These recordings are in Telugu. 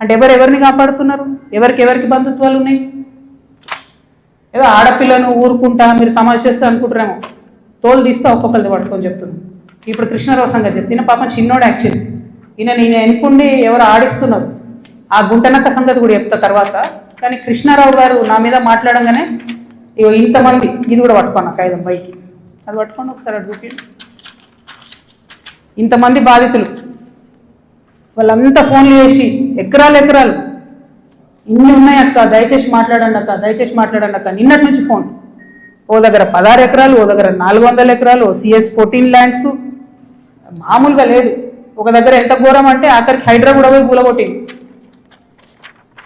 అంటే ఎవరెవరిని కాపాడుతున్నారు? ఎవరికి బంధుత్వాలు ఉన్నాయి? ఏదో ఆడపిల్లను ఊరుకుంటా మీరు తమాషా చేస్తా అనుకుంటారేమో, తోలు తీస్తా ఒక్కొక్కరిది పట్టుకొని చెప్తున్నాను. ఇప్పుడు కృష్ణారావు సంగతి చెప్తున్నా, పాపం చిన్నోడు యాక్చువల్లీ. నేను ఎన్నుకుండి ఎవరు ఆడిస్తున్నారు, ఆ గుంటనక్క సంగతి కూడా చెప్తా తర్వాత. కానీ కృష్ణారావు గారు నా మీద మాట్లాడంగానే ఇంతమంది, ఇది కూడా పట్టుకోండి కాగితం పైకి, అది పట్టుకోండి ఒకసారి అది చూపించండి. ఇంతమంది బాధితులు వాళ్ళంతా ఫోన్లు చేసి ఎకరాలు ఇన్ని ఉన్నాయి అక్క, దయచేసి మాట్లాడండి అక్క, నిన్నటి నుంచి ఫోన్. ఓ దగ్గర 16 ఎకరాలు, ఓ దగ్గర 400 ఎకరాలు, CS 14 ల్యాండ్స్, మామూలుగా లేదు. ఒక దగ్గర ఎంత ఘోరం అంటే ఆఖరికి హైడ్రా కూడా పోయి పూలగొట్టింది.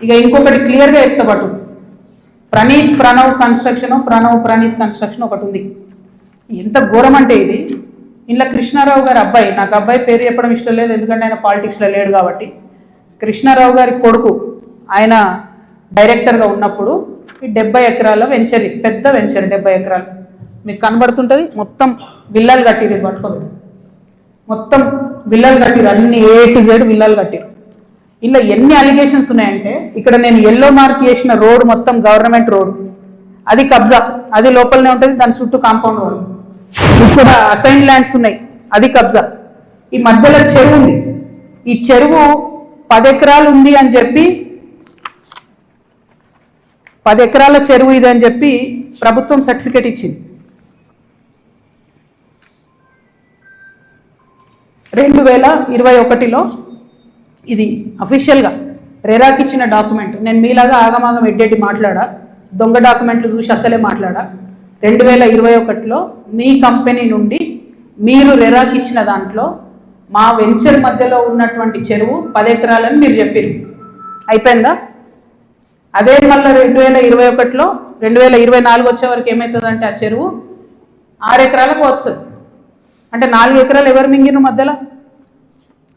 ఇక ఇంకొకటి క్లియర్గా చెప్తా పట్టు, ప్రణీత్ కన్స్ట్రక్షన్ ఒకటి ఉంది. ఎంత ఘోరం అంటే ఇది, ఇంట్లో కృష్ణారావు గారి అబ్బాయి, నాకు అబ్బాయి పేరు చెప్పడం ఇష్టం లేదు ఎందుకంటే ఆయన పాలిటిక్స్లో లేడు కాబట్టి, కృష్ణారావు గారి కొడుకు ఆయన డైరెక్టర్గా ఉన్నప్పుడు ఈ 70 ఎకరాల వెంచర్, పెద్ద వెంచర్ 70 ఎకరాలు మీకు కనబడుతుంటుంది. మొత్తం విల్లాలు కట్టిరు, ఇది పట్టుకోలేదు, మొత్తం విల్లాలు కట్టిరు, అన్ని A to Z విల్లాలు కట్టిరు. ఇలా ఎన్ని అలిగేషన్స్ ఉన్నాయంటే, ఇక్కడ నేను ఎల్లో మార్క్ చేసిన రోడ్ మొత్తం గవర్నమెంట్ రోడ్, అది కబ్జా, అది లోపలనే ఉంటుంది, దాని చుట్టూ కాంపౌండ్ వాళ్ళు. ఇక్కడ అసైన్ ల్యాండ్స్ ఉన్నాయి, అది కబ్జా. ఈ మధ్యలో చెరువు ఉంది, ఈ చెరువు 10 ఎకరాలు ఉంది అని చెప్పి, 10 ఎకరాల చెరువు ఇది అని చెప్పి ప్రభుత్వం సర్టిఫికేట్ ఇచ్చింది. 2021లో ఇది అఫీషియల్గా రెరాకి ఇచ్చిన డాక్యుమెంట్. నేను మీలాగా ఆగమాగం ఎడ్డెడ్డి మాట్లాడా, దొంగ డాక్యుమెంట్లు చూసి అసలే మాట్లాడా. 2021లో మీ కంపెనీ నుండి మీరు రెరాకి ఇచ్చిన దాంట్లో మా వెంచర్ మధ్యలో ఉన్నటువంటి చెరువు 10 ఎకరాలని మీరు చెప్పారు. అయిపోయిందా? అదే మళ్ళీ 2021లో 2024 వచ్చే వరకు ఏమవుతుందంటే ఆ చెరువు 6 ఎకరాలకు వస్తుంది. అంటే 4 ఎకరాలు ఎవరు మింగిన మధ్యలో,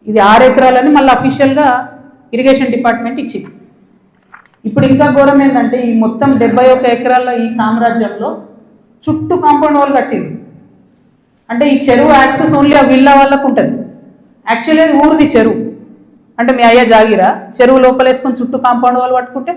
ఇది 6 ఎకరాలని మళ్ళీ అఫీషియల్గా ఇరిగేషన్ డిపార్ట్మెంట్ ఇచ్చింది. ఇప్పుడు ఇంకా ఘోరం ఏంటంటే, ఈ మొత్తం 71 ఎకరాల ఈ సామ్రాజ్యంలో చుట్టూ కాంపౌండ్ వాల్ కట్టింది. అంటే ఈ చెరువు యాక్సెస్ ఓన్లీ ఆ విల్లా వాళ్ళకు ఉంటుంది. యాక్చువల్లీ అది ఊరిది చెరువు, అంటే మీ అయ్యా జాగిరా, చెరువు లోపలేసుకొని చుట్టూ కాంపౌండ్ వాల్ పట్టుకుంటే